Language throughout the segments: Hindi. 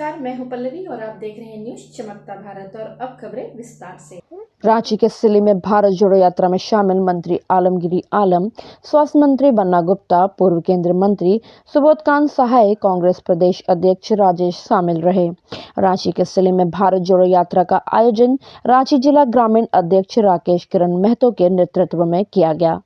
नमस्कार, मैं हूं पल्लवी और आप देख रहे हैं न्यूज चमकता भारत। और अब खबरें विस्तार से। रांची के सिल्ली में भारत जोड़ो यात्रा में शामिल मंत्री आलमगीर आलम, स्वास्थ्य मंत्री बन्ना गुप्ता, पूर्व केंद्रीय मंत्री सुबोध सहाय, कांग्रेस प्रदेश अध्यक्ष राजेश शामिल रहे। रांची के सिल्ली में भारत जोड़ो यात्रा का आयोजन रांची जिला ग्रामीण अध्यक्ष राकेश किरण महतो के नेतृत्व में किया गया।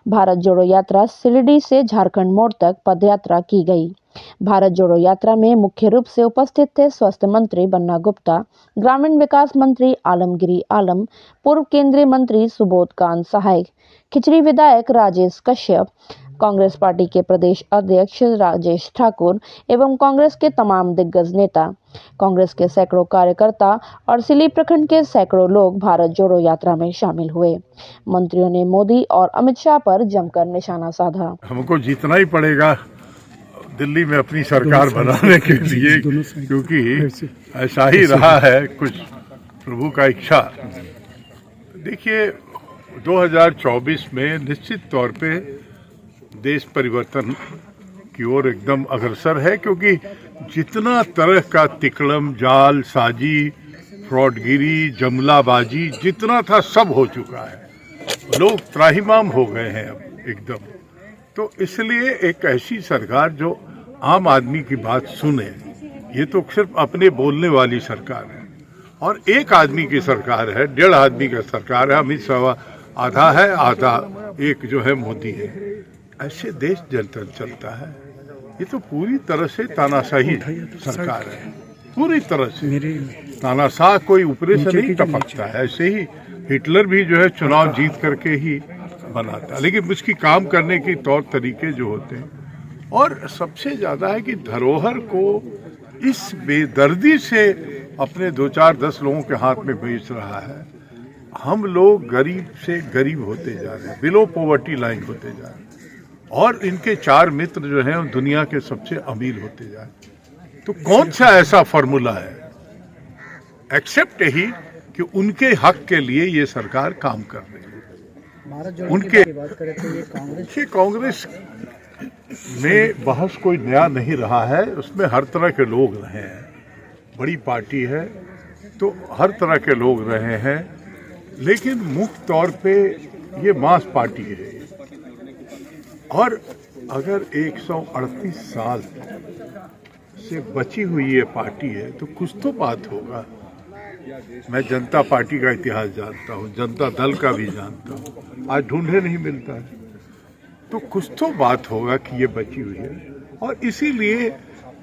भारत जोड़ो यात्रा सिलीडी से झारखंड मोड़ तक पदयात्रा की गई। भारत जोड़ो यात्रा में मुख्य रूप से उपस्थित थे स्वास्थ्य मंत्री बन्ना गुप्ता, ग्रामीण विकास मंत्री आलमगीर आलम, पूर्व केंद्रीय मंत्री सुबोध सहाय, खिचड़ी विधायक राजेश कश्यप, कांग्रेस पार्टी के प्रदेश अध्यक्ष राजेश ठाकुर एवं कांग्रेस के तमाम दिग्गज नेता, कांग्रेस के सैकड़ों कार्यकर्ता और सिल्ली प्रखंड के सैकड़ों लोग भारत जोड़ो यात्रा में शामिल हुए। मंत्रियों ने मोदी और अमित शाह पर जमकर निशाना साधा। हमको जीतना ही पड़ेगा दिल्ली में अपनी सरकार बनाने के लिए, क्योंकि ऐसा ही रहा है कुछ प्रभु का इच्छा। देखिए 2024 में निश्चित तौर पे देश परिवर्तन की ओर एकदम अग्रसर है, क्योंकि जितना तरह का तिकड़म, जाल साजी, फ्रॉडगिरी, जमलाबाजी जितना था सब हो चुका है। लोग त्राहिमाम हो गए हैं अब एकदम। तो इसलिए एक ऐसी सरकार जो आम आदमी की बात सुने, ये तो सिर्फ अपने बोलने वाली सरकार है और एक आदमी की सरकार है, 1.5 आदमी की सरकार है। अमित शाह आधा है, आधा एक जो है मोदी है। ऐसे देश चलता है। ये तो पूरी तरह से तानाशाही सरकार है, पूरी तरह से तानाशाह। कोई ऊपरे से नहीं टपकता है। ऐसे ही हिटलर भी जो है चुनाव जीत करके ही बनाता है, लेकिन उसकी काम करने के तौर तरीके जो होते हैं। और सबसे ज्यादा है कि धरोहर को इस बेदर्दी से अपने 2-4-10 लोगों के हाथ में बेच रहा है। हम लोग गरीब से गरीब होते जा रहे हैं, बिलो पॉवर्टी लाइन होते जा रहे हैं, और इनके 4 मित्र जो हैं दुनिया के सबसे अमीर होते जा रहे हैं। तो कौन सा ऐसा फॉर्मूला है एक्सेप्ट यही कि उनके हक के लिए ये सरकार काम कर रही है। उनके कांग्रेस में बहस कोई नया नहीं रहा है, उसमें हर तरह के लोग रहे हैं। बड़ी पार्टी है तो हर तरह के लोग रहे हैं, लेकिन मुख्य तौर पे ये मास पार्टी है। और अगर 138 साल से बची हुई ये पार्टी है तो कुछ तो बात होगा। मैं जनता पार्टी का इतिहास जानता हूँ, जनता दल का भी जानता हूँ, आज ढूंढे नहीं मिलता है। तो कुछ तो बात होगा कि ये बची हुई है। और इसीलिए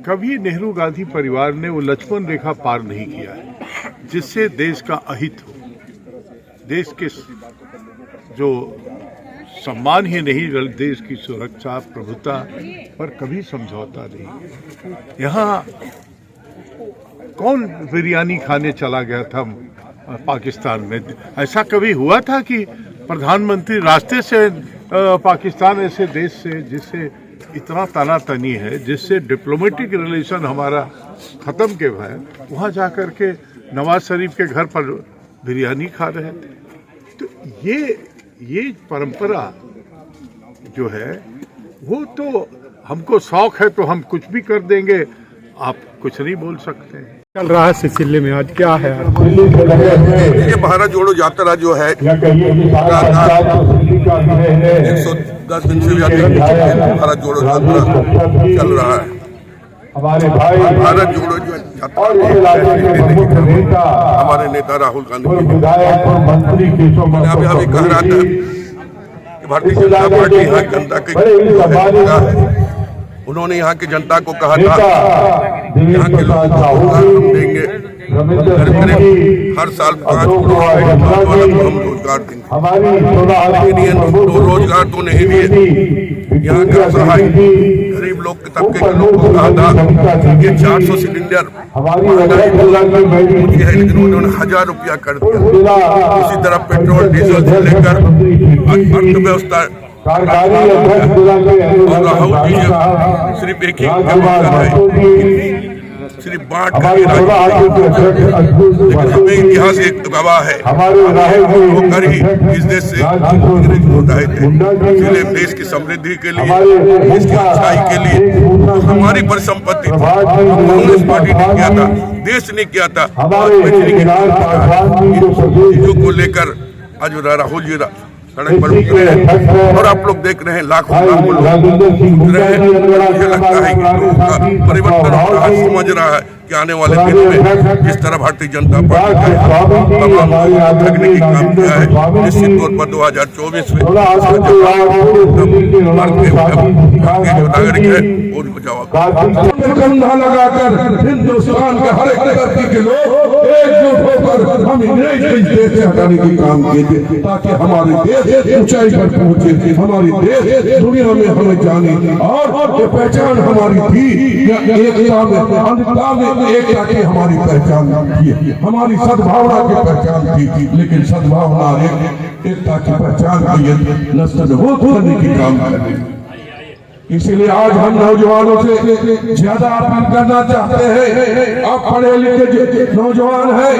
कभी नेहरू गांधी परिवार ने वो लक्ष्मण रेखा पार नहीं किया है जिससे देश का अहित हो, देश के जो सम्मान ही नहीं, देश की सुरक्षा, प्रभुता पर कभी समझौता नहीं। यहाँ कौन बिरयानी खाने चला गया था पाकिस्तान में? ऐसा कभी हुआ था कि प्रधानमंत्री रास्ते से पाकिस्तान ऐसे देश से जिससे इतना तनातनी है, जिससे डिप्लोमेटिक रिलेशन हमारा ख़त्म के है, वहाँ जा कर के नवाज शरीफ के घर पर बिरयानी खा रहे थे। तो ये परंपरा जो है वो तो हमको शौक है तो हम कुछ भी कर देंगे, आप कुछ नहीं बोल सकते। चल रहा है सिलसिले में आज क्या है? ये भारत जोड़ो यात्रा जो है 110 दिन से ज्यादा भारत जोड़ो यात्रा चल रहा है। भारत जोड़ो यात्रा हमारे नेता राहुल गांधी अभी कह रहा था कि भारतीय जनता पार्टी यहाँ जनता के, उन्होंने यहाँ की जनता को कहा था यहाँ के लोगों को रोजगार हम देंगे, करीब हर साल 5 करोड़ को हम रोजगार देंगे। लेकिन तो रोजगार तो नहीं दिए। यहाँ का सहाय गरीब लोग के तबके के लोग को कहा था कि 400 सिलेंडर मुझे है, लेकिन उन्होंने 1000 रुपया कर दिया। उसी तरह पेट्रोल डीजल से लेकर अर्थव्यवस्था और राहुल जी सिर्फ एक ही सिर्फ बांट कर ही राजनीति, लेकिन हमें इतिहास एक गवाह है होकर ही इस देश से अंग्रेज हो रहे थे। इसलिए देश की समृद्धि के लिए, देश की अच्छाई के लिए हमारी परिसंपत्ति थी, कांग्रेस पार्टी ने किया था, देश ने किया था। चीजों को लेकर आज राहुल जी सड़क पर उतरे हैं और आप लोग देख रहे हैं लाखों लोग उतरे हैं। मुझे लगता है कि लोगों का परिवर्तन हो रहा है, समझ रहा है कि आने वाले दिनों में जिस तरह भारतीय जनता पार्टी का तमाम ठगने की काम किया है, निश्चित तौर पर 2024 में भारतीय जो नागरिक है उनको जवाब कंधा लगाकर हिंदुस्तान के हर एक धरती के लोग एकजुट होकर हम अंग्रेज देश से हटाने की काम किए थे, ताकि हमारे देश ऊंचाई पर पहुंचे, हमारी देश दुनिया में हमें जाने और ये पहचान हमारी थी। एकता में एकता की हमारी पहचान थी, हमारी सद्भावना की पहचान थी, लेकिन सद्भावना एकता की पहचान की नष्ट करने की काम कर रही। इसीलिए आज हम नौजवानों से ज्यादा अपील करना चाहते हैं। आप पढ़े लिखे नौजवान हैं,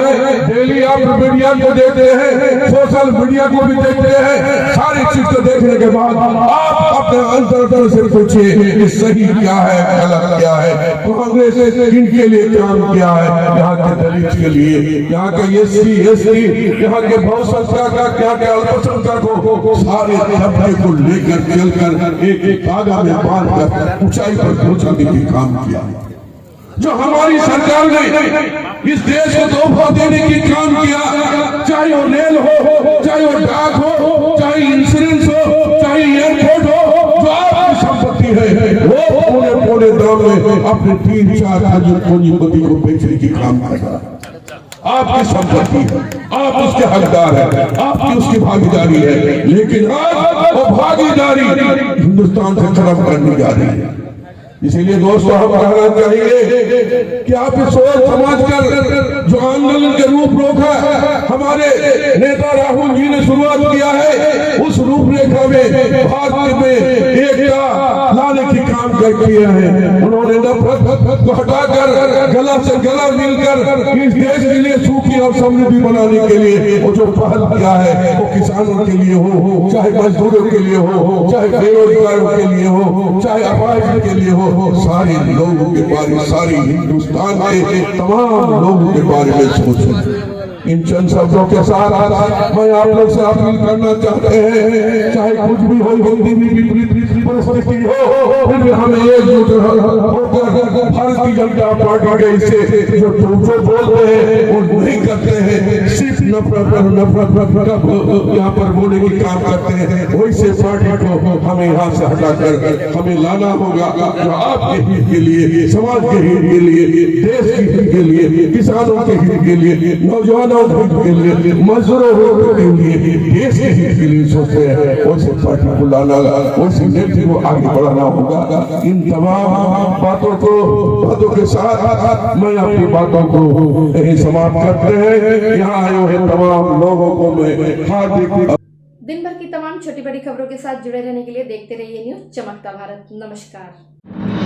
डेली आप मीडिया को देखते हैं, सोशल मीडिया को भी देखते हैं। सारी चीज को देखने के बाद आप अपने अंतर से पूछिए कि सही क्या है, गलत क्या है। कांग्रेस ने किनके लिए काम किया है? यहाँ के दलित के लिए, यहाँ के SC/ST, यहाँ के बहुसंख्यक, यहाँ के अल्पसंख्यकों, सारे तबके को लेकर चलकर एक धागा में बांधकर ऊंचाई पर पहुंचाने की काम किया। जो हमारी सरकार ने इस देश को तोहफा देने की काम किया, चाहे वो रेल हो, चाहे वो डाक हो, चाहे इंश्योरेंस हो, चाहे एयरपोर्ट हो, जो आपकी संपत्ति है वो पूरे दाम में अपने 3-4 हजार पूंजीपति को बेचने की काम कर रहा है। आपकी संपत्ति है, आप उसके हकदार हैं, आपकी उसकी भागीदारी है, लेकिन आज वो भागीदारी हिंदुस्तान से खत्म करने जा रही है। इसीलिए दोस्तों हम कहना चाहिए कि आप सोच समझ कर जो आंदोलन के रूप रेखा हमारे नेता राहुल जी ने शुरुआत किया है, उस रूपरेखा में भारत में एकता लाने की काम कर किया है। उन्होंने नफरत को हटाकर गला से गला मिलकर इस देश के लिए सूखी और समृद्धि बनाने के लिए वो जो पहल किया है, वो किसानों के लिए हो, चाहे मजदूरों के लिए हो, चाहे बेरोजगारों के लिए हो, चाहे अपाहिज के लिए हो, सारे लोगों के बारे में, सारी हिंदुस्तान के तमाम लोगों के बारे में सोचें। इन चंद शब्दों के साथ मैं आप लोग से अपील करना चाहते हैं, चाहे कुछ भी हो, हिंदी में विपरीत परिस्थिति हो, फिर भी हमें एकजुट होकर भारतीय जनता पार्टी के इससे जो बोलते हैं वो नहीं करते हैं, सिर्फ नफरत यहाँ पर बोलने की काम करते हैं, वैसे पार्टी को हमें यहाँ से हटाकर हमें लाना होगा जो आपके हित के लिए, समाज के हित के लिए, देश के हित के लिए, किसानों के हित के लिए, नौजवानों के लिए, मजदूरों के लिए, देश के हित के लिए सोचते हैं, वैसे पार्टी को लाना, वैसे व्यक्ति को आगे बढ़ाना होगा। इन तमाम बातों के साथ मैं अपनी बातों को यही समाप्त करते हैं। यहाँ आए हुए तमाम लोगों को मैं हार्दिक। दिन भर की तमाम छोटी बड़ी खबरों के साथ जुड़े रहने के लिए देखते रहिए न्यूज़ चमकता भारत। नमस्कार।